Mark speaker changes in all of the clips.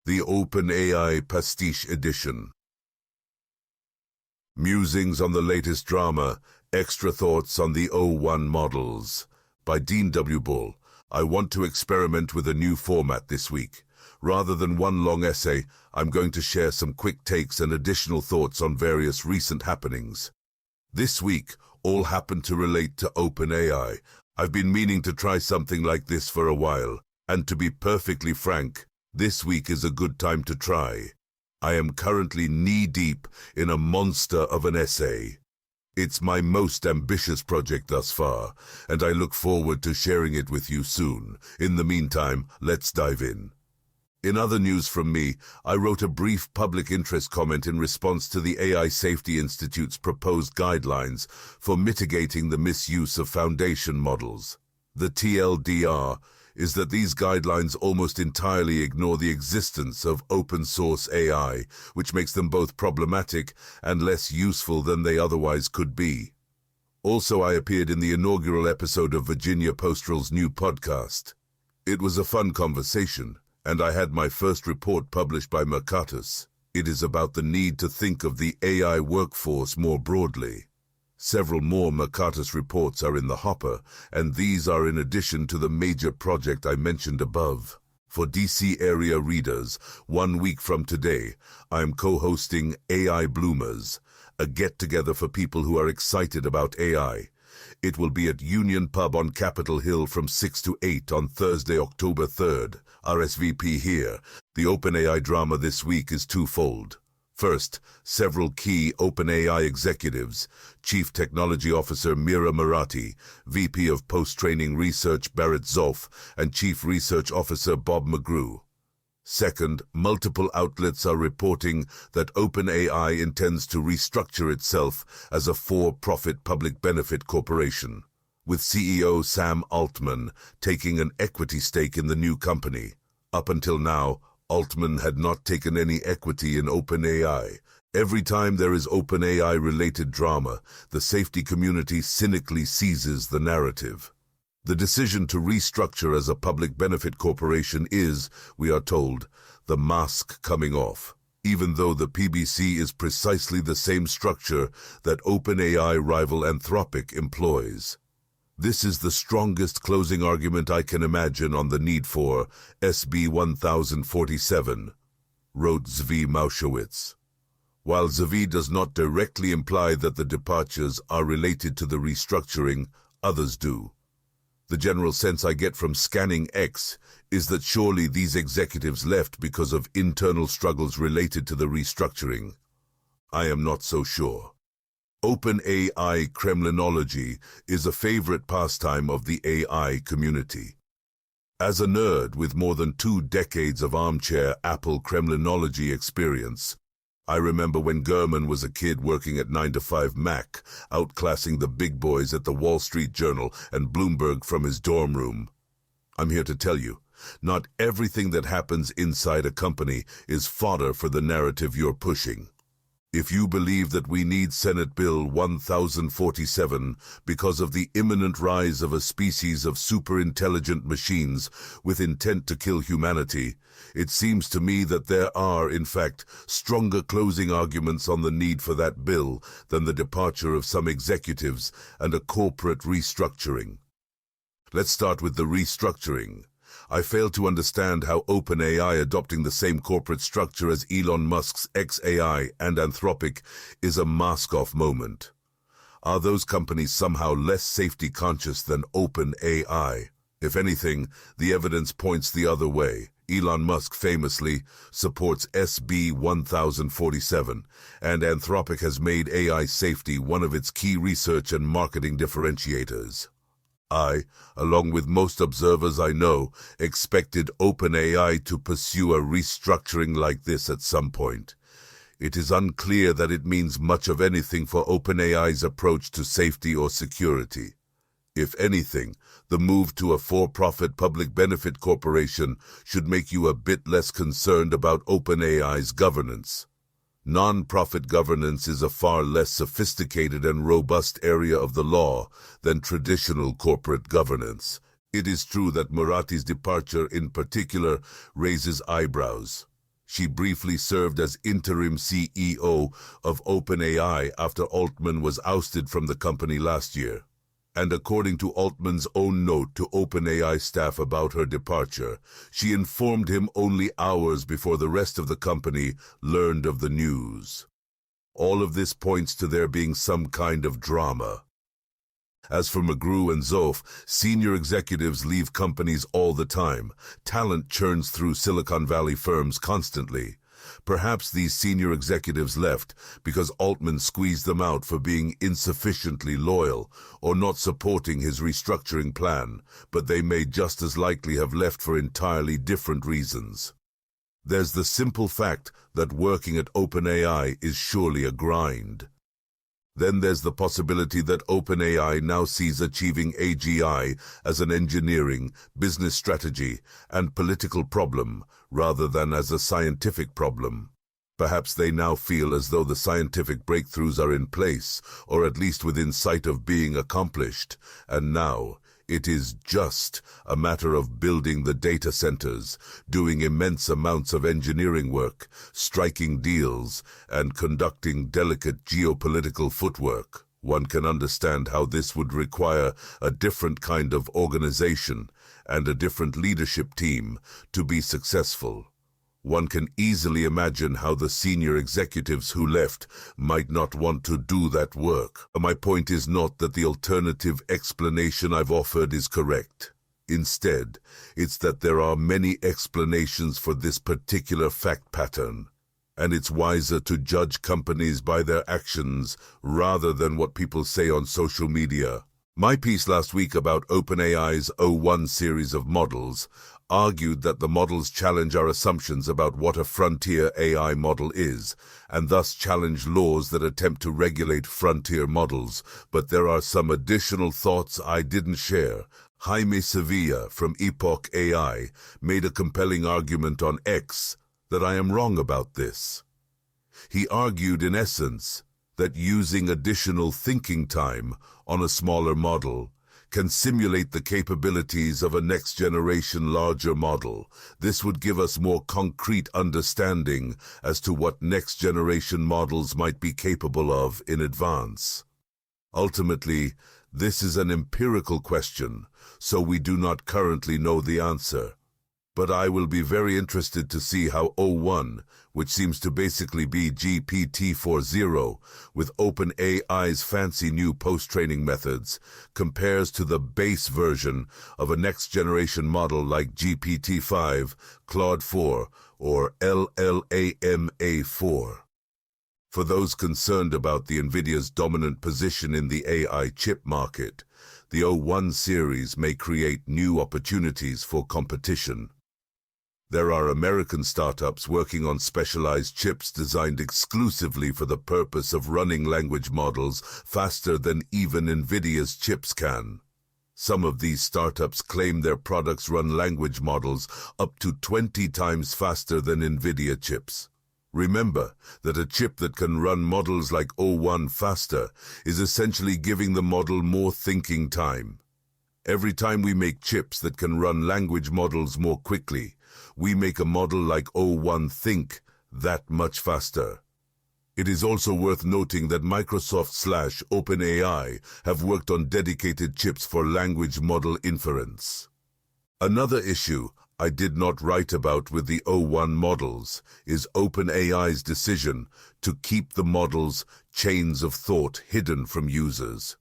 Speaker 1: the OpenAI Pastiche edition. Musings on the latest drama, extra thoughts on the O1 models. By Dean W. Bull. I want to experiment with a new format this week. Rather than one long essay, I'm going to share some quick takes and additional thoughts on various recent happenings. This week, all happened to relate to OpenAI. I've been meaning to try something like this for a while, and to be perfectly frank, this week is a good time to try. I am currently knee-deep in a monster of an essay. It's my most ambitious project thus far, and I look forward to sharing it with you soon. In the meantime, let's dive in. In other news from me, I wrote a brief public interest comment in response to the AI Safety Institute's proposed guidelines for mitigating the misuse of foundation models. The TLDR is that these guidelines almost entirely ignore the existence of open-source AI, which makes them both problematic and less useful than they otherwise could be. Also, I appeared in the inaugural episode of Virginia Postrel's new podcast. It was a fun conversation, and I had my first report published by Mercatus. It is about the need to think of the AI workforce more broadly. Several more Mercatus reports are in the hopper, and these are in addition to the major project I mentioned above. For DC area readers, 1 week from today, I am co-hosting AI Bloomers, a get-together for people who are excited about AI. It will be at Union Pub on Capitol Hill from 6 to 8 on Thursday, October 3rd. RSVP here. The OpenAI drama this week is twofold. First, several key OpenAI executives, Chief Technology Officer Mira Marathi, VP of Post-Training Research Barrett Zoff, and Chief Research Officer Bob McGrew. Second, multiple outlets are reporting that OpenAI intends to restructure itself as a for-profit public benefit corporation, with CEO Sam Altman taking an equity stake in the new company. Up until now, Altman had not taken any equity in OpenAI. Every time there is OpenAI-related drama, the safety community cynically seizes the narrative. The decision to restructure as a public benefit corporation is, we are told, the mask coming off, even though the PBC is precisely the same structure that OpenAI rival Anthropic employs. This is the strongest closing argument I can imagine on the need for SB 1047, wrote Zvi Maushowitz. While Zvi does not directly imply that the departures are related to the restructuring, others do. The general sense I get from scanning X is that surely these executives left because of internal struggles related to the restructuring. I am not so sure. OpenAI Kremlinology is a favorite pastime of the AI community. As a nerd with more than 2 decades of armchair Apple Kremlinology experience, I remember when Gurman was a kid working at 9to5 Mac, outclassing the big boys at the Wall Street Journal and Bloomberg from his dorm room. I'm here to tell you, not everything that happens inside a company is fodder for the narrative you're pushing. If you believe that we need Senate Bill 1047 because of the imminent rise of a species of superintelligent machines with intent to kill humanity, it seems to me that there are, in fact, stronger closing arguments on the need for that bill than the departure of some executives and a corporate restructuring. Let's start with the restructuring. I fail to understand how OpenAI adopting the same corporate structure as Elon Musk's xAI and Anthropic is a mask-off moment. Are those companies somehow less safety conscious than OpenAI? If anything, the evidence points the other way. Elon Musk famously supports SB 1047, and Anthropic has made AI safety one of its key research and marketing differentiators. I, along with most observers I know, expected OpenAI to pursue a restructuring like this at some point. It is unclear that it means much of anything for OpenAI's approach to safety or security. If anything, the move to a for-profit public benefit corporation should make you a bit less concerned about OpenAI's governance. Non-profit governance is a far less sophisticated and robust area of the law than traditional corporate governance. It is true that Marathi's departure in particular raises eyebrows. She briefly served as interim CEO of OpenAI after Altman was ousted from the company last year. And according to Altman's own note to OpenAI staff about her departure, she informed him only hours before the rest of the company learned of the news. All of this points to there being some kind of drama. As for McGrew and Zoff, senior executives leave companies all the time. Talent churns through Silicon Valley firms constantly. Perhaps these senior executives left because Altman squeezed them out for being insufficiently loyal or not supporting his restructuring plan, but they may just as likely have left for entirely different reasons. There's the simple fact that working at OpenAI is surely a grind. Then there's the possibility that OpenAI now sees achieving AGI as an engineering, business strategy, and political problem rather than as a scientific problem. Perhaps they now feel as though the scientific breakthroughs are in place, or at least within sight of being accomplished, and now it is just a matter of building the data centers, doing immense amounts of engineering work, striking deals, and conducting delicate geopolitical footwork. One can understand how this would require a different kind of organization and a different leadership team to be successful. One can easily imagine how the senior executives who left might not want to do that work. My point is not that the alternative explanation I've offered is correct. Instead, it's that there are many explanations for this particular fact pattern, and it's wiser to judge companies by their actions rather than what people say on social media. My piece last week about OpenAI's O1 series of models argued that the models challenge our assumptions about what a frontier AI model is, and thus challenge laws that attempt to regulate frontier models. But there are some additional thoughts I didn't share. Jaime Sevilla from Epoch AI made a compelling argument on X that I am wrong about this. He argued, in essence, that using additional thinking time on a smaller model can simulate the capabilities of a next-generation larger model. This would give us more concrete understanding as to what next-generation models might be capable of in advance. Ultimately, this is an empirical question, so we do not currently know the answer. But I will be very interested to see how O1, which seems to basically be GPT-4.0 with OpenAI's fancy new post-training methods, compares to the base version of a next-generation model like GPT-5, Claude 4, or LLaMA4. For those concerned about the NVIDIA's dominant position in the AI chip market, the O1 series may create new opportunities for competition. There are American startups working on specialized chips designed exclusively for the purpose of running language models faster than even NVIDIA's chips can. Some of these startups claim their products run language models up to 20 times faster than NVIDIA chips. Remember that a chip that can run models like O1 faster is essentially giving the model more thinking time. Every time we make chips that can run language models more quickly, we make a model like O1 think that much faster. It is also worth noting that Microsoft/OpenAI have worked on dedicated chips for language model inference. Another issue I did not write about with the O1 models is OpenAI's decision to keep the model's chains of thought hidden from users.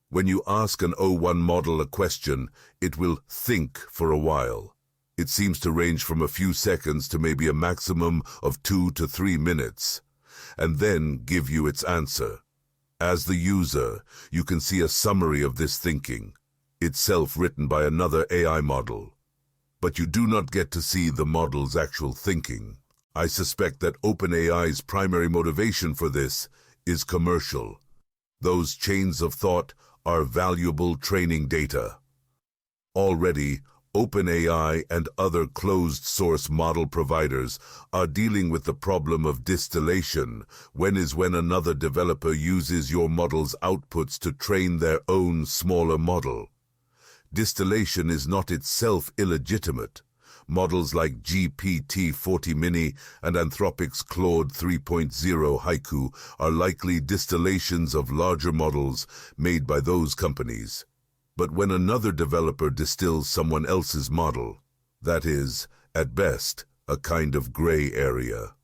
Speaker 1: When you ask an O1 model a question, it will think for a while. It seems to range from a few seconds to maybe a maximum of 2 to 3 minutes, and then give you its answer. As the user, you can see a summary of this thinking, itself written by another AI model. But you do not get to see the model's actual thinking. I suspect that OpenAI's primary motivation for this is commercial. Those chains of thought are valuable training data. Already, OpenAI and other closed-source model providers are dealing with the problem of distillation, when another developer uses your model's outputs to train their own smaller model. Distillation is not itself illegitimate, models like GPT-40 Mini and Anthropic's Claude 3.0 Haiku are likely distillations of larger models made by those companies. But when another developer distills someone else's model, that is, at best, a kind of gray area.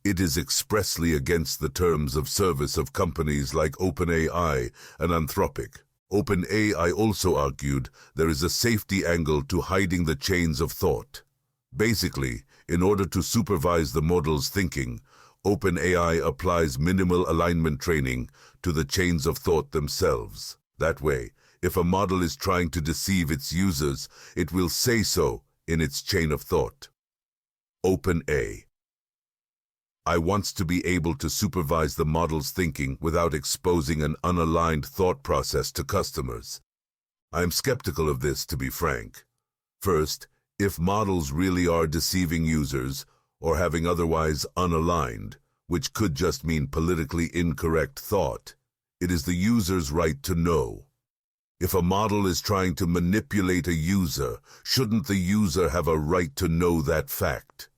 Speaker 1: It is expressly against the terms of service of companies like OpenAI and Anthropic. OpenAI also argued there is a safety angle to hiding the chains of thought. Basically, in order to supervise the model's thinking, OpenAI applies minimal alignment training to the chains of thought themselves. That way, if a model is trying to deceive its users, it will say so in its chain of thought. OpenAI wants to be able to supervise the model's thinking without exposing an unaligned thought process to customers. I am skeptical of this, to be frank. First, if models really are deceiving users or having otherwise unaligned, which could just mean politically incorrect thought, it is the user's right to know. If a model is trying to manipulate a user, shouldn't the user have a right to know that fact?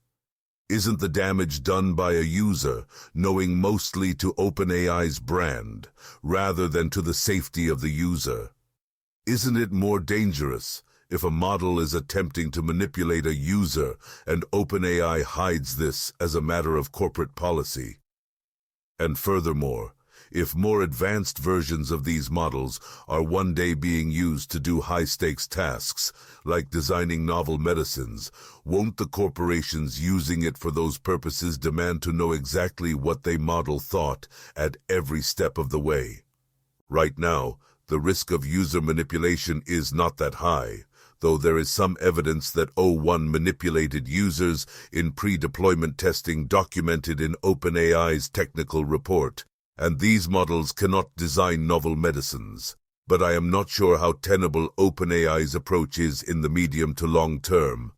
Speaker 1: Isn't the damage done by a user knowing mostly to OpenAI's brand, rather than to the safety of the user? Isn't it more dangerous if a model is attempting to manipulate a user and OpenAI hides this as a matter of corporate policy? And furthermore, if more advanced versions of these models are one day being used to do high-stakes tasks, like designing novel medicines, won't the corporations using it for those purposes demand to know exactly what they model thought at every step of the way? Right now, the risk of user manipulation is not that high, though there is some evidence that O1 manipulated users in pre-deployment testing documented in OpenAI's technical report, and these models cannot design novel medicines. But I am not sure how tenable OpenAI's approach is in the medium to long term.